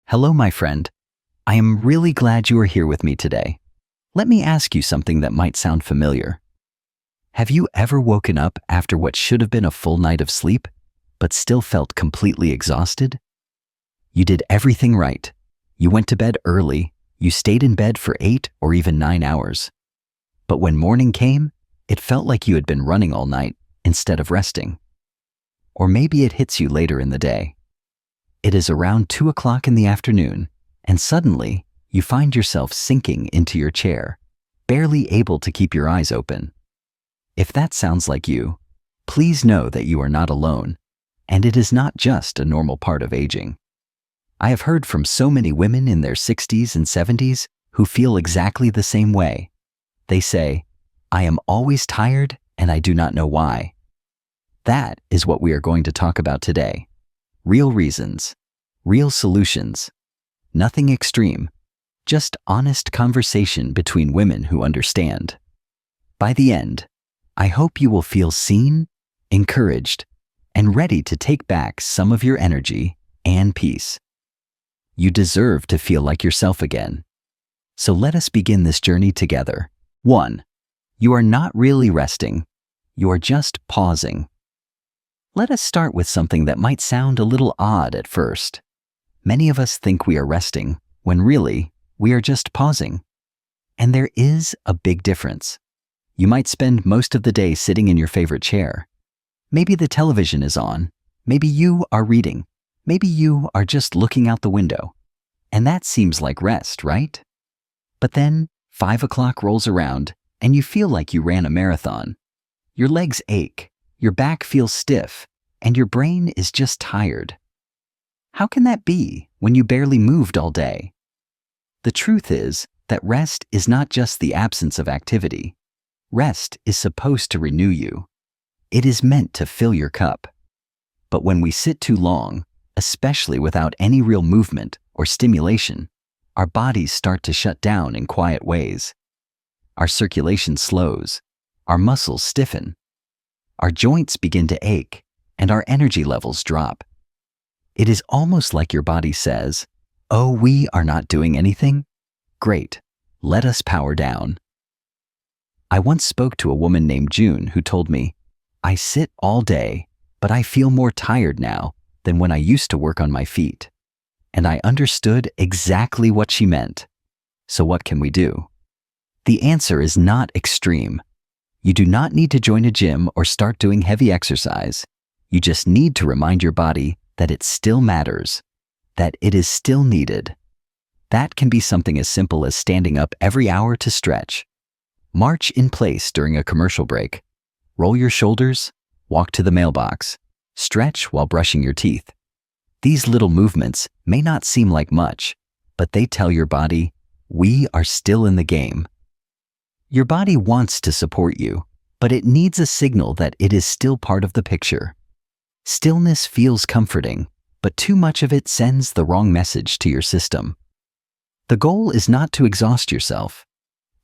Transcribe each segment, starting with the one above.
Hello, my friend. I am really glad you are here with me today. Let me ask you something that might sound familiar. Have you ever woken up after what should have been a full night of sleep, but still felt completely exhausted? You did everything right. You went to bed early, you stayed in bed for 8 or even 9 hours. But when morning came, it felt like you had been running all night instead of resting. Or maybe it hits you later in the day. It is around 2 o'clock in the afternoon, and suddenly you find yourself sinking into your chair, barely able to keep your eyes open. If that sounds like you, please know that you are not alone, and it is not just a normal part of aging. I have heard from so many women in their 60s and 70s who feel exactly the same way. They say, "I am always tired and I do not know why." That is what we are going to talk about today. Real reasons, real solutions, nothing extreme, just honest conversation between women who understand. By the end, I hope you will feel seen, encouraged, and ready to take back some of your energy and peace. You deserve to feel like yourself again. So let us begin this journey together. 1. You are not really resting. You are just pausing. Let us start with something that might sound a little odd at first. Many of us think we are resting, when really, we are just pausing. And there is a big difference. You might spend most of the day sitting in your favorite chair. Maybe the television is on. Maybe you are reading. Maybe you are just looking out the window. And that seems like rest, right? But then 5 o'clock rolls around and you feel like you ran a marathon. Your legs ache, your back feels stiff, and your brain is just tired. How can that be when you barely moved all day? The truth is that rest is not just the absence of activity. Rest is supposed to renew you. It is meant to fill your cup. But when we sit too long, especially without any real movement or stimulation, our bodies start to shut down in quiet ways. Our circulation slows, our muscles stiffen, our joints begin to ache, and our energy levels drop. It is almost like your body says, "Oh, we are not doing anything? Great, let us power down." I once spoke to a woman named June who told me, "I sit all day, but I feel more tired now than when I used to work on my feet." And I understood exactly what she meant. So what can we do? The answer is not extreme. You do not need to join a gym or start doing heavy exercise. You just need to remind your body that it still matters, that it is still needed. That can be something as simple as standing up every hour to stretch. March in place during a commercial break. Roll your shoulders, walk to the mailbox, stretch while brushing your teeth. These little movements may not seem like much, but they tell your body, we are still in the game. Your body wants to support you, but it needs a signal that it is still part of the picture. Stillness feels comforting, but too much of it sends the wrong message to your system. The goal is not to exhaust yourself.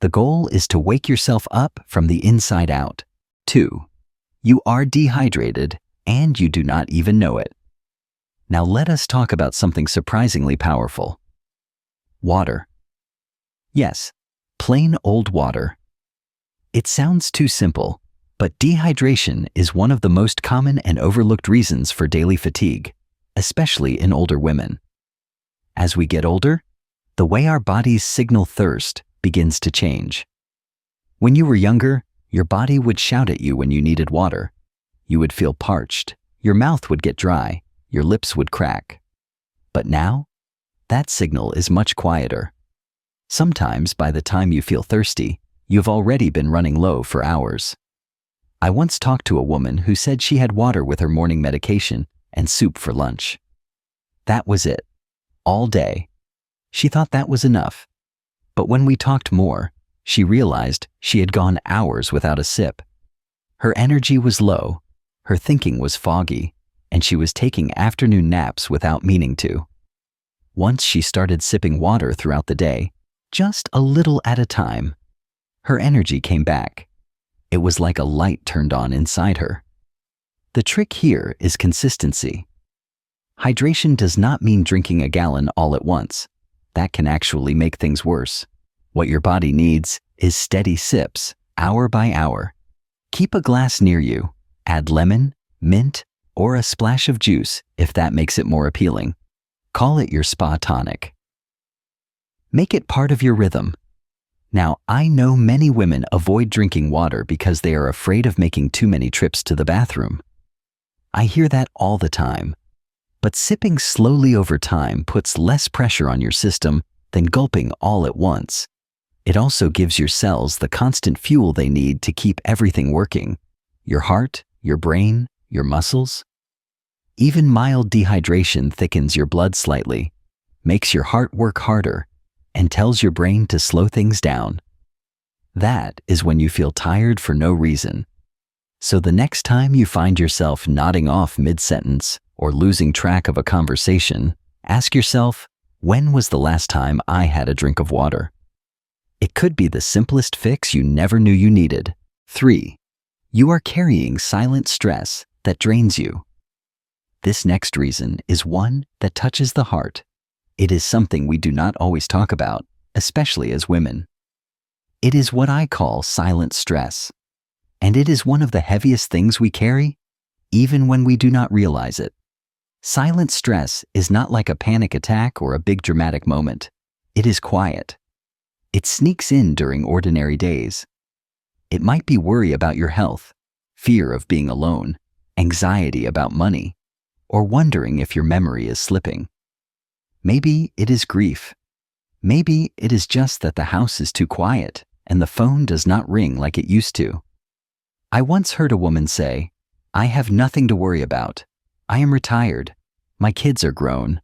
The goal is to wake yourself up from the inside out. 2. You are dehydrated, and you do not even know it. Now let us talk about something surprisingly powerful. Water. Yes, plain old water. It sounds too simple, but dehydration is one of the most common and overlooked reasons for daily fatigue, especially in older women. As we get older, the way our bodies signal thirst begins to change. When you were younger, your body would shout at you when you needed water. You would feel parched, your mouth would get dry, your lips would crack. But now, that signal is much quieter. Sometimes by the time you feel thirsty, you've already been running low for hours. I once talked to a woman who said she had water with her morning medication and soup for lunch. That was it, all day. She thought that was enough. But when we talked more, she realized she had gone hours without a sip. Her energy was low, her thinking was foggy, and she was taking afternoon naps without meaning to. Once she started sipping water throughout the day, just a little at a time, her energy came back. It was like a light turned on inside her. The trick here is consistency. Hydration does not mean drinking a gallon all at once. That can actually make things worse. What your body needs is steady sips, hour by hour. Keep a glass near you. Add lemon, mint, or a splash of juice if that makes it more appealing. Call it your spa tonic. Make it part of your rhythm. Now, I know many women avoid drinking water because they are afraid of making too many trips to the bathroom. I hear that all the time. But sipping slowly over time puts less pressure on your system than gulping all at once. It also gives your cells the constant fuel they need to keep everything working. Your heart, your brain, your muscles. Even mild dehydration thickens your blood slightly, makes your heart work harder, and tells your brain to slow things down. That is when you feel tired for no reason. So the next time you find yourself nodding off mid-sentence or losing track of a conversation, ask yourself, when was the last time I had a drink of water? It could be the simplest fix you never knew you needed. 3. You are carrying silent stress that drains you. This next reason is one that touches the heart. It is something we do not always talk about, especially as women. It is what I call silent stress. And it is one of the heaviest things we carry, even when we do not realize it. Silent stress is not like a panic attack or a big dramatic moment. It is quiet. It sneaks in during ordinary days. It might be worry about your health, fear of being alone, anxiety about money, or wondering if your memory is slipping. Maybe it is grief. Maybe it is just that the house is too quiet and the phone does not ring like it used to. I once heard a woman say, "I have nothing to worry about. I am retired. My kids are grown."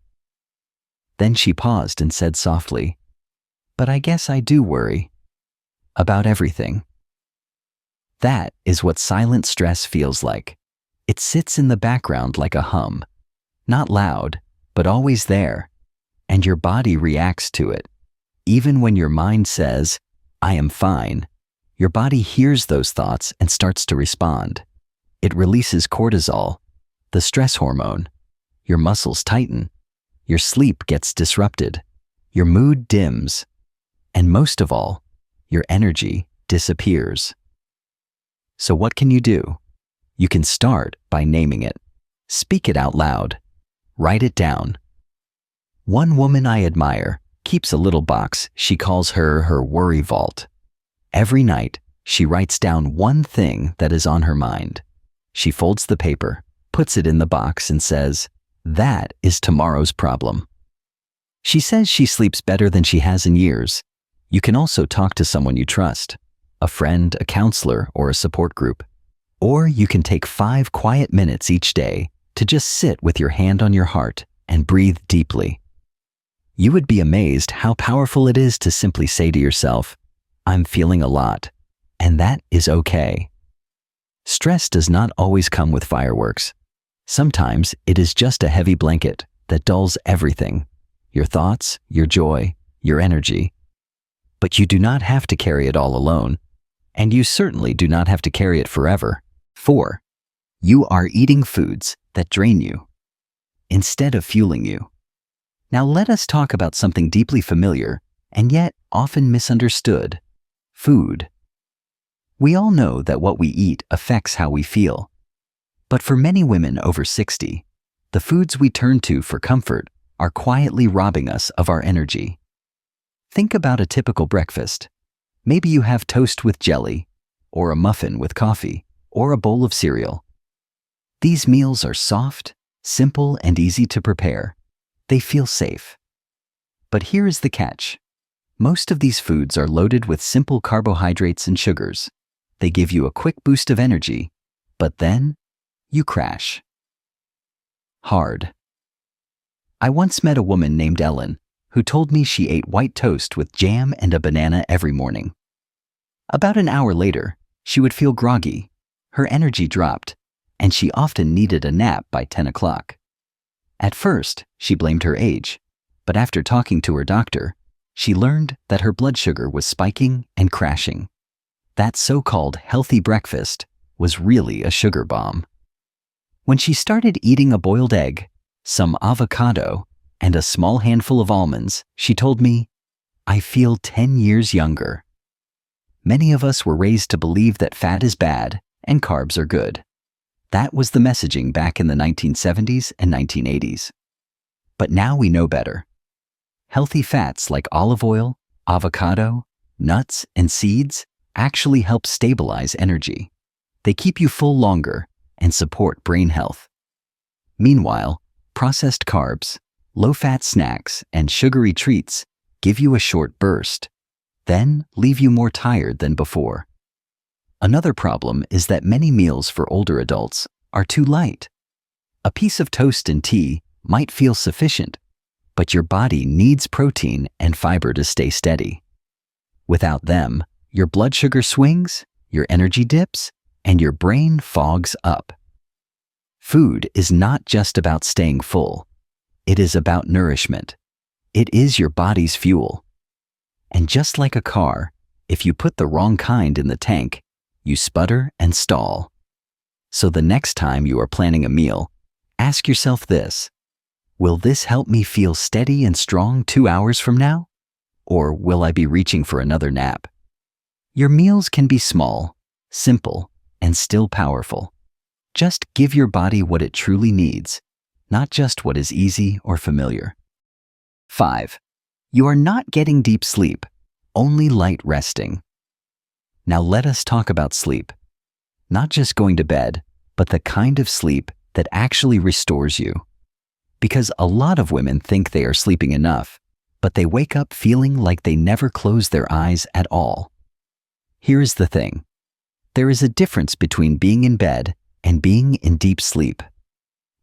Then she paused and said softly, "But I guess I do worry about everything." That is what silent stress feels like. It sits in the background like a hum, not loud, but always there, and your body reacts to it. Even when your mind says, "I am fine," your body hears those thoughts and starts to respond. It releases cortisol, the stress hormone. Your muscles tighten. Your sleep gets disrupted. Your mood dims. And most of all, your energy disappears. So what can you do? You can start by naming it. Speak it out loud. Write it down. One woman I admire keeps a little box she calls her worry vault. Every night, she writes down one thing that is on her mind. She folds the paper, puts it in the box, and says, "That is tomorrow's problem." She says she sleeps better than she has in years. You can also talk to someone you trust, a friend, a counselor, or a support group. Or you can take 5 quiet minutes each day to just sit with your hand on your heart and breathe deeply. You would be amazed how powerful it is to simply say to yourself, "I'm feeling a lot," and that is okay. Stress does not always come with fireworks. Sometimes it is just a heavy blanket that dulls everything, your thoughts, your joy, your energy. But you do not have to carry it all alone, and you certainly do not have to carry it forever. 4. You are eating foods that drain you instead of fueling you. Now let us talk about something deeply familiar and yet often misunderstood: food. We all know that what we eat affects how we feel. But for many women over 60, the foods we turn to for comfort are quietly robbing us of our energy. Think about a typical breakfast. Maybe you have toast with jelly, or a muffin with coffee, or a bowl of cereal. These meals are soft, simple, and easy to prepare. They feel safe. But here is the catch. Most of these foods are loaded with simple carbohydrates and sugars. They give you a quick boost of energy, but then you crash hard. I once met a woman named Ellen who told me she ate white toast with jam and a banana every morning. About an hour later, she would feel groggy, her energy dropped, and she often needed a nap by 10 o'clock. At first, she blamed her age, but after talking to her doctor, she learned that her blood sugar was spiking and crashing. That so-called healthy breakfast was really a sugar bomb. When she started eating a boiled egg, some avocado, and a small handful of almonds, she told me, I feel 10 years younger. Many of us were raised to believe that fat is bad and carbs are good. That was the messaging back in the 1970s and 1980s. But now we know better. Healthy fats like olive oil, avocado, nuts, and seeds actually help stabilize energy. They keep you full longer and support brain health. Meanwhile, processed carbs, low-fat snacks, and sugary treats give you a short burst, then leave you more tired than before. Another problem is that many meals for older adults are too light. A piece of toast and tea might feel sufficient, but your body needs protein and fiber to stay steady. Without them, your blood sugar swings, your energy dips, and your brain fogs up. Food is not just about staying full. It is about nourishment. It is your body's fuel. And just like a car, if you put the wrong kind in the tank, you sputter and stall. So the next time you are planning a meal, ask yourself this: will this help me feel steady and strong 2 hours from now? Or will I be reaching for another nap? Your meals can be small, simple, and still powerful. Just give your body what it truly needs, not just what is easy or familiar. 5. You are not getting deep sleep, only light resting. Now let us talk about sleep. Not just going to bed, but the kind of sleep that actually restores you. Because a lot of women think they are sleeping enough, but they wake up feeling like they never closed their eyes at all. Here is the thing. There is a difference between being in bed and being in deep sleep.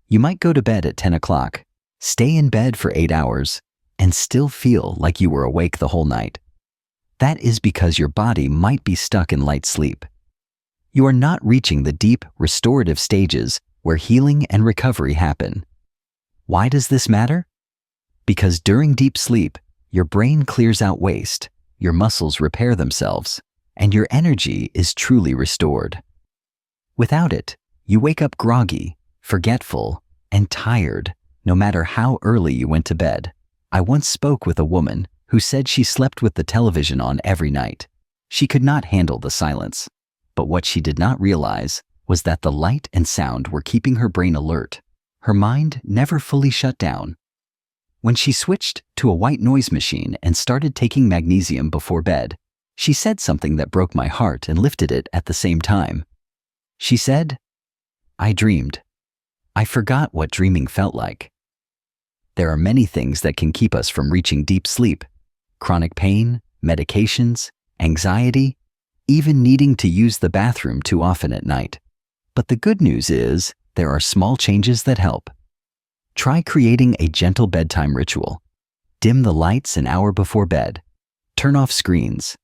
You might go to bed at 10 o'clock, stay in bed for 8 hours, and still feel like you were awake the whole night. That is because your body might be stuck in light sleep. You are not reaching the deep, restorative stages where healing and recovery happen. Why does this matter? Because during deep sleep, your brain clears out waste, your muscles repair themselves, and your energy is truly restored. Without it, you wake up groggy, forgetful, and tired, no matter how early you went to bed. I once spoke with a woman who said she slept with the television on every night. She could not handle the silence. But what she did not realize was that the light and sound were keeping her brain alert. Her mind never fully shut down. When she switched to a white noise machine and started taking magnesium before bed, she said something that broke my heart and lifted it at the same time. She said, "I dreamed. I forgot what dreaming felt like." There are many things that can keep us from reaching deep sleep: chronic pain, medications, anxiety, even needing to use the bathroom too often at night. But the good news is, there are small changes that help. Try creating a gentle bedtime ritual. Dim the lights an hour before bed. Turn off screens.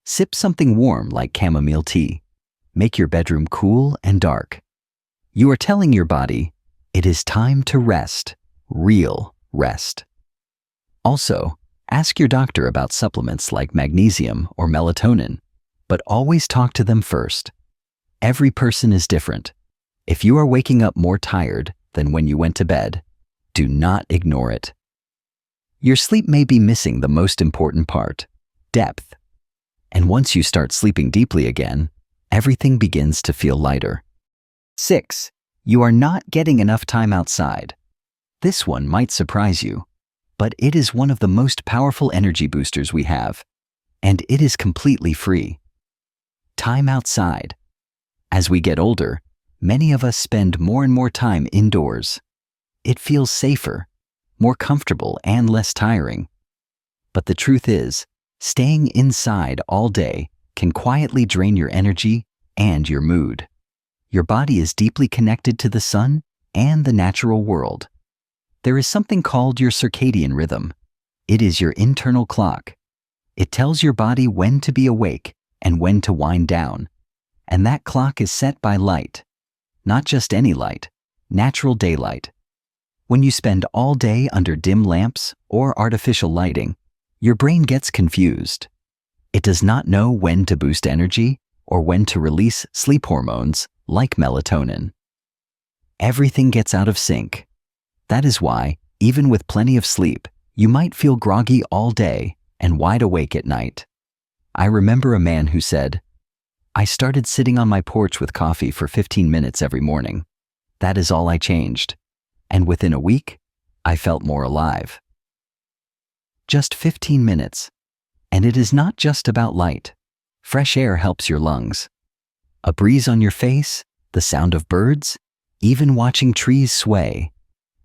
Sip something warm like chamomile tea. Make your bedroom cool and dark. You are telling your body, it is time to rest, real rest. Also, ask your doctor about supplements like magnesium or melatonin, but always talk to them first. Every person is different. If you are waking up more tired than when you went to bed, do not ignore it. Your sleep may be missing the most important part: depth. And once you start sleeping deeply again, everything begins to feel lighter. 6. You are not getting enough time outside. This one might surprise you, but it is one of the most powerful energy boosters we have, and it is completely free. Time outside. As we get older, many of us spend more and more time indoors. It feels safer, more comfortable, and less tiring. But the truth is, staying inside all day can quietly drain your energy and your mood. Your body is deeply connected to the sun and the natural world. There is something called your circadian rhythm. It is your internal clock. It tells your body when to be awake and when to wind down. And that clock is set by light. Not just any light, natural daylight. When you spend all day under dim lamps or artificial lighting, your brain gets confused. It does not know when to boost energy or when to release sleep hormones like melatonin. Everything gets out of sync. That is why, even with plenty of sleep, you might feel groggy all day and wide awake at night. I remember a man who said, "I started sitting on my porch with coffee for 15 minutes every morning. That is all I changed. And within a week, I felt more alive." Just 15 minutes. And it is not just about light. Fresh air helps your lungs. A breeze on your face, the sound of birds, even watching trees sway.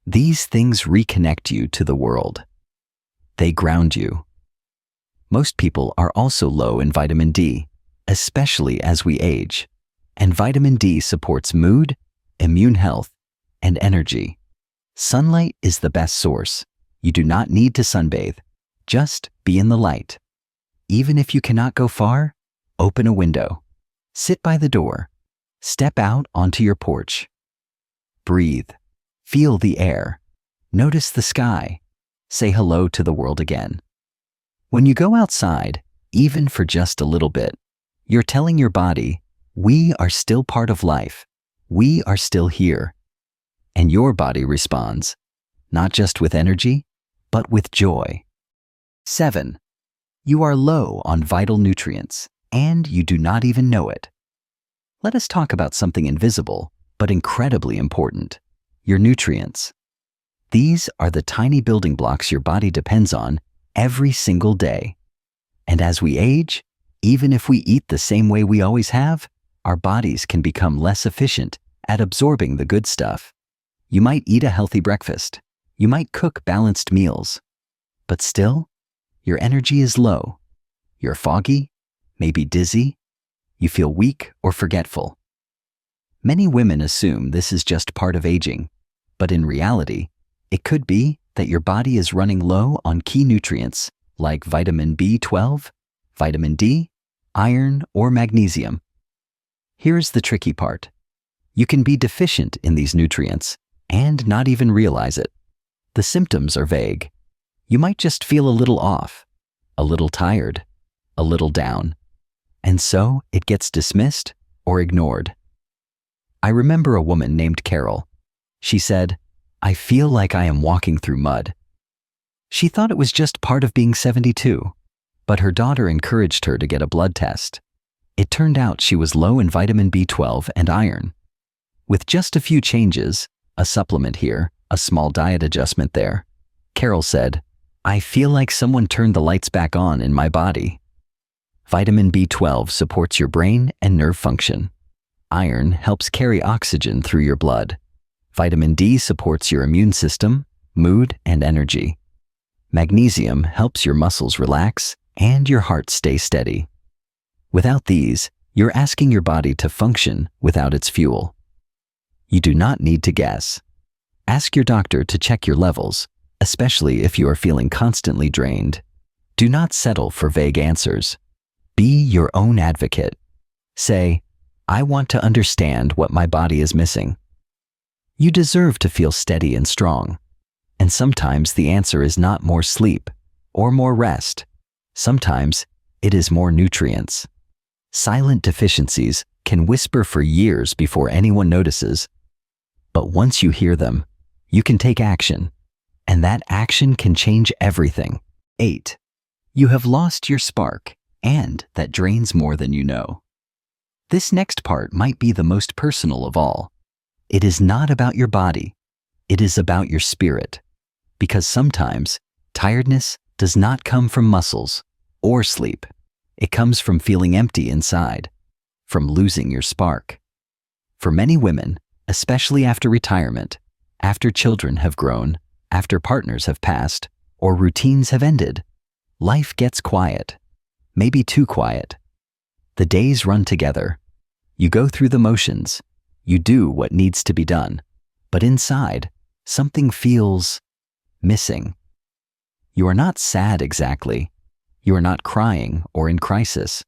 These things reconnect you to the world. They ground you. Most people are also low in vitamin D, especially as we age. And vitamin D supports mood, immune health, and energy. Sunlight is the best source. You do not need to sunbathe. Just be in the light. Even if you cannot go far, open a window. Sit by the door. Step out onto your porch. Breathe. Feel the air. Notice the sky. Say hello to the world again. When you go outside, even for just a little bit, you're telling your body, we are still part of life. We are still here. And your body responds, not just with energy, but with joy. 7. You are low on vital nutrients, and you do not even know it. Let us talk about something invisible, but incredibly important: your nutrients. These are the tiny building blocks your body depends on every single day. And as we age, even if we eat the same way we always have, our bodies can become less efficient at absorbing the good stuff. You might eat a healthy breakfast. You might cook balanced meals. But still, your energy is low. You're foggy, maybe dizzy. You feel weak or forgetful. Many women assume this is just part of aging, but in reality, it could be that your body is running low on key nutrients like vitamin B12, vitamin D, iron, or magnesium. Here's the tricky part. You can be deficient in these nutrients and not even realize it. The symptoms are vague. You might just feel a little off, a little tired, a little down, and so it gets dismissed or ignored. I remember a woman named Carol. She said, "I feel like I am walking through mud." She thought it was just part of being 72, but her daughter encouraged her to get a blood test. It turned out she was low in vitamin B12 and iron. With just a few changes, a supplement here, a small diet adjustment there, Carol said, "I feel like someone turned the lights back on in my body." Vitamin B12 supports your brain and nerve function. Iron helps carry oxygen through your blood. Vitamin D supports your immune system, mood, and energy. Magnesium helps your muscles relax and your heart stay steady. Without these, you're asking your body to function without its fuel. You do not need to guess. Ask your doctor to check your levels, especially if you are feeling constantly drained. Do not settle for vague answers. Be your own advocate. Say, "I want to understand what my body is missing." You deserve to feel steady and strong. And sometimes the answer is not more sleep or more rest. Sometimes it is more nutrients. Silent deficiencies can whisper for years before anyone notices. But once you hear them, you can take action. And that action can change everything. 8. You have lost your spark, and that drains more than you know. This next part might be the most personal of all. It is not about your body. It is about your spirit. Because sometimes, tiredness does not come from muscles or sleep. It comes from feeling empty inside, from losing your spark. For many women, especially after retirement, after children have grown, after partners have passed, or routines have ended, life gets quiet, maybe too quiet. The days run together. You go through the motions. You do what needs to be done. But inside, something feels missing. You are not sad exactly. You are not crying or in crisis.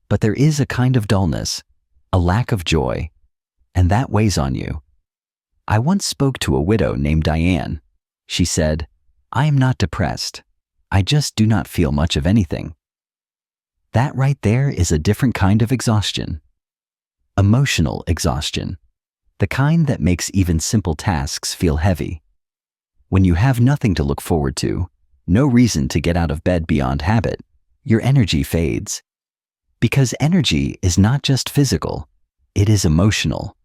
But there is a kind of dullness, a lack of joy, and that weighs on you. I once spoke to a widow named Diane. She said, "I am not depressed. I just do not feel much of anything." That right there is a different kind of exhaustion. Emotional exhaustion. The kind that makes even simple tasks feel heavy. When you have nothing to look forward to, no reason to get out of bed beyond habit, your energy fades. Because energy is not just physical, it is emotional.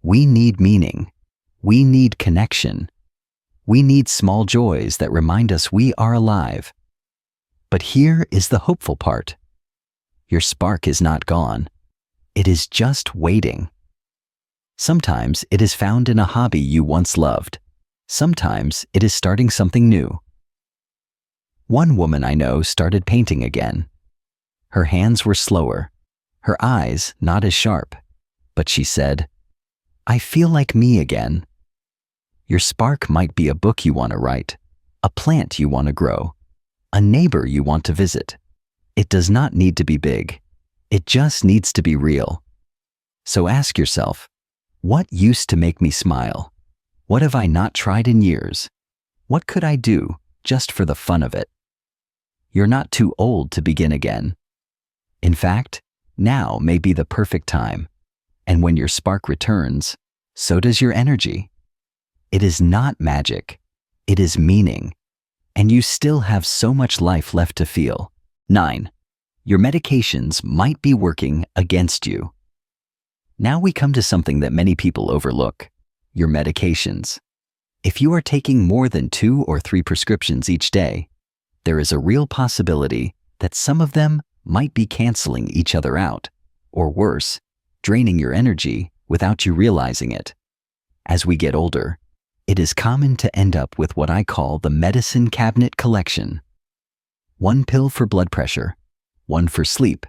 We need meaning. We need connection. We need small joys that remind us we are alive. But here is the hopeful part. Your spark is not gone. It is just waiting. Sometimes it is found in a hobby you once loved. Sometimes it is starting something new. One woman I know started painting again. Her hands were slower, her eyes not as sharp, but she said, "I feel like me again." Your spark might be a book you want to write, a plant you want to grow, a neighbor you want to visit. It does not need to be big. It just needs to be real. So ask yourself, what used to make me smile? What have I not tried in years? What could I do just for the fun of it? You're not too old to begin again. In fact, now may be the perfect time. And when your spark returns, so does your energy. It is not magic. It is meaning. And you still have so much life left to feel. 9. Your medications might be working against you. Now we come to something that many people overlook, your medications. If you are taking more than 2 or 3 prescriptions each day, there is a real possibility that some of them might be canceling each other out, or worse, draining your energy without you realizing it. As we get older, it is common to end up with what I call the medicine cabinet collection. 1 pill for blood pressure, 1 for sleep,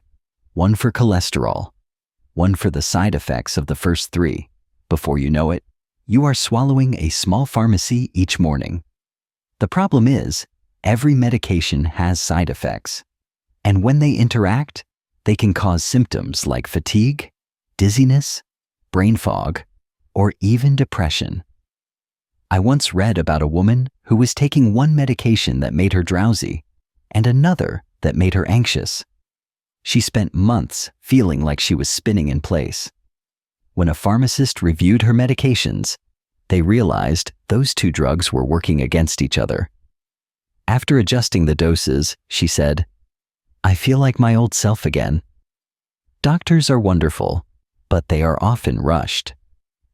1 for cholesterol, 1 for the side effects of the first 3. Before you know it, you are swallowing a small pharmacy each morning. The problem is, every medication has side effects. And when they interact, they can cause symptoms like fatigue, dizziness, brain fog, or even depression. I once read about a woman who was taking one medication that made her drowsy and another that made her anxious. She spent months feeling like she was spinning in place. When a pharmacist reviewed her medications, they realized those 2 drugs were working against each other. After adjusting the doses, she said, "I feel like my old self again." Doctors are wonderful, but they are often rushed.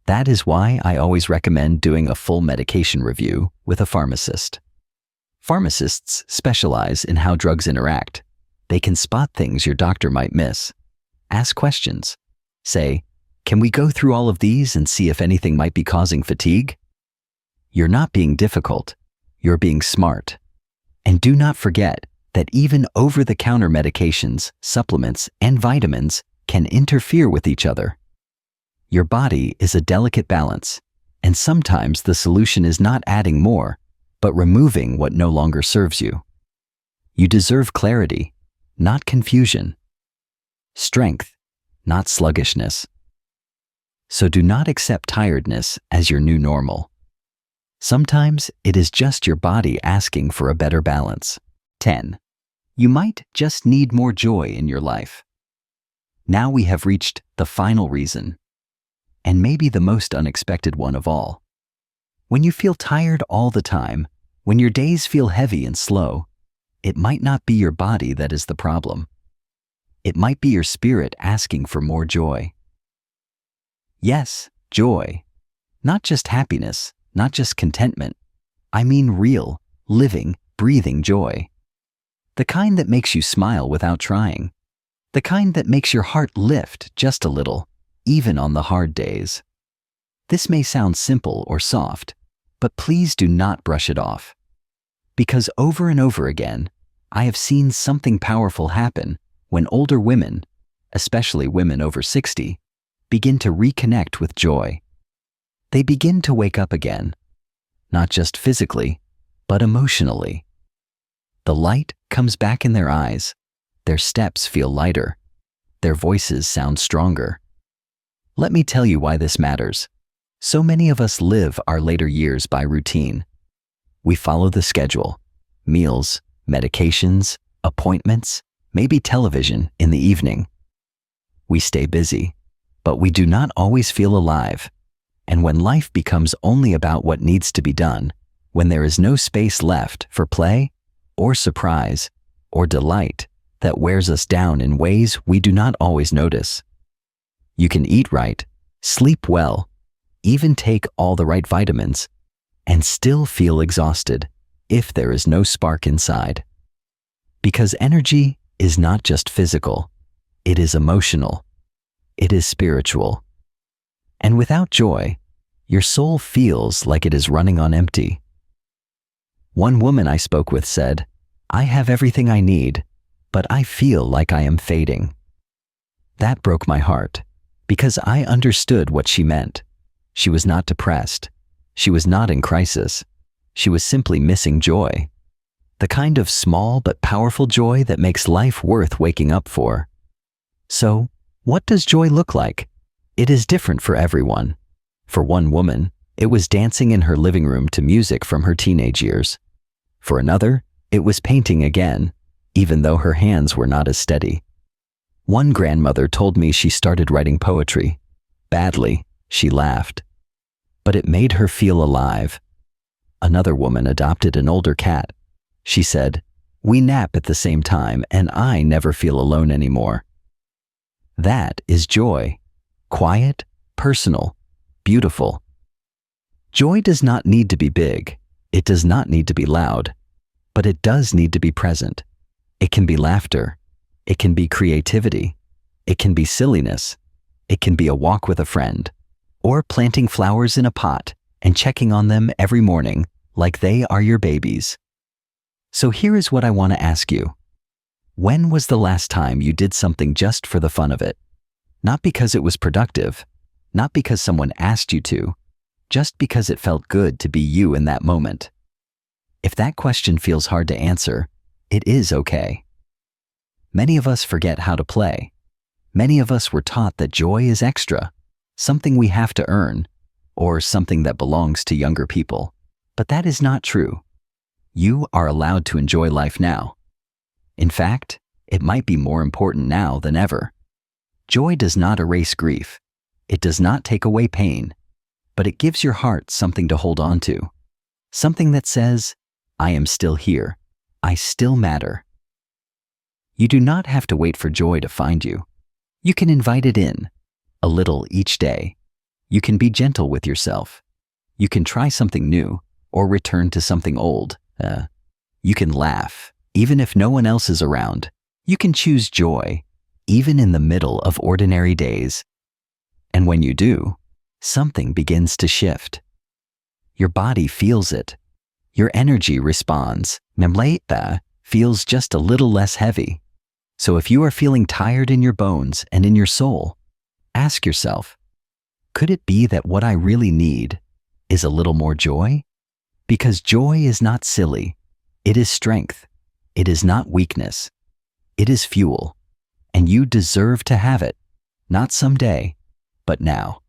That is why I always recommend doing a full medication review with a pharmacist. Pharmacists specialize in how drugs interact. They can spot things your doctor might miss. Ask questions. Say, "Can we go through all of these and see if anything might be causing fatigue?" You're not being difficult. You're being smart. And do not forget that even over-the-counter medications, supplements, and vitamins can interfere with each other. Your body is a delicate balance, and sometimes the solution is not adding more, but removing what no longer serves you. You deserve clarity, not confusion. Strength, not sluggishness. So do not accept tiredness as your new normal. Sometimes it is just your body asking for a better balance. 10. You might just need more joy in your life. Now we have reached the final reason, and maybe the most unexpected one of all. When you feel tired all the time, when your days feel heavy and slow, it might not be your body that is the problem. It might be your spirit asking for more joy. Yes, joy. Not just happiness, not just contentment. I mean real, living, breathing joy. The kind that makes you smile without trying. The kind that makes your heart lift just a little, even on the hard days. This may sound simple or soft, but please do not brush it off. Because over and over again, I have seen something powerful happen when older women, especially women over 60, begin to reconnect with joy. They begin to wake up again, not just physically, but emotionally. The light comes back in their eyes, their steps feel lighter, their voices sound stronger. Let me tell you why this matters. So many of us live our later years by routine. We follow the schedule, meals, medications, appointments, maybe television in the evening. We stay busy, but we do not always feel alive. And when life becomes only about what needs to be done, when there is no space left for play or surprise or delight that wears us down in ways we do not always notice. You can eat right, sleep well, even take all the right vitamins, and still feel exhausted if there is no spark inside. Because energy is not just physical, it is emotional, it is spiritual. And without joy, your soul feels like it is running on empty. One woman I spoke with said, "I have everything I need, but I feel like I am fading." That broke my heart, because I understood what she meant. She was not depressed. She was not in crisis. She was simply missing joy. The kind of small but powerful joy that makes life worth waking up for. So, what does joy look like? It is different for everyone. For one woman, it was dancing in her living room to music from her teenage years. For another, it was painting again, even though her hands were not as steady. One grandmother told me she started writing poetry. Badly, she laughed. But it made her feel alive. Another woman adopted an older cat. She said, "We nap at the same time and I never feel alone anymore." That is joy. Quiet, personal, beautiful. Joy does not need to be big. It does not need to be loud. But it does need to be present. It can be laughter. It can be creativity. It can be silliness. It can be a walk with a friend. Or planting flowers in a pot and checking on them every morning like they are your babies. So here is what I want to ask you. When was the last time you did something just for the fun of it? Not because it was productive, not because someone asked you to, just because it felt good to be you in that moment. If that question feels hard to answer, it is okay. Many of us forget how to play. Many of us were taught that joy is extra, something we have to earn, or something that belongs to younger people. But that is not true. You are allowed to enjoy life now. In fact, it might be more important now than ever. Joy does not erase grief. It does not take away pain, but it gives your heart something to hold on to. Something that says, "I am still here. I still matter." You do not have to wait for joy to find you. You can invite it in, a little each day. You can be gentle with yourself. You can try something new or return to something old. You can laugh, even if no one else is around. You can choose joy, even in the middle of ordinary days. And when you do, something begins to shift. Your body feels it. Your energy responds. Memleta feels just a little less heavy. So if you are feeling tired in your bones and in your soul, ask yourself, could it be that what I really need is a little more joy? Because joy is not silly. It is strength. It is not weakness. It is fuel. And you deserve to have it, not someday, but now.